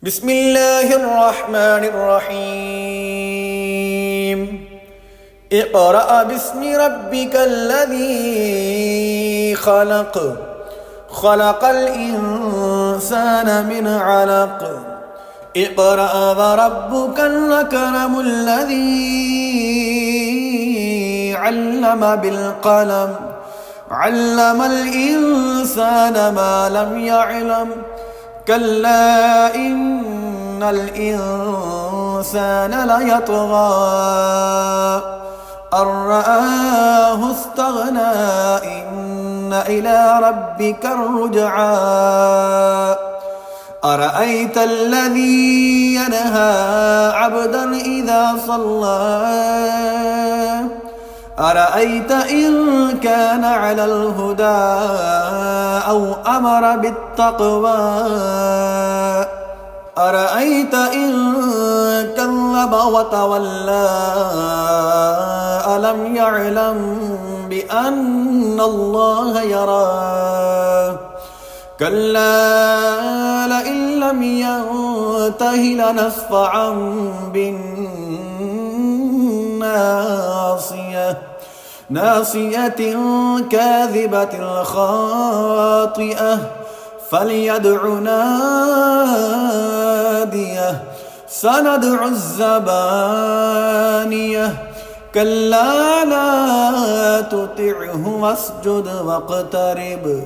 بسم الله الرحمن الرحيم اقرأ باسم ربك الذي خلق خلق الإنسان من علق اقرأ وربك الأكرم الذي علم بالقلم علم الإنسان ما لم يعلم كلا إن الإنسان ليطغى أن رآه استغنى إن إلى ربك الرجعى أرأيت الذي ينهى عبدا إذا صلى أرأيت إن كان على الهدى أو أمر بالتقوى أرأيت إن كذب وتولى ألم يعلم بأن الله يرى كلا لئن لم ينته لنصفعا بالناصية ناصية كاذبة خاطئة فليدع ناديه سندع الزبانية كلا لا تطعه واسجد واقترب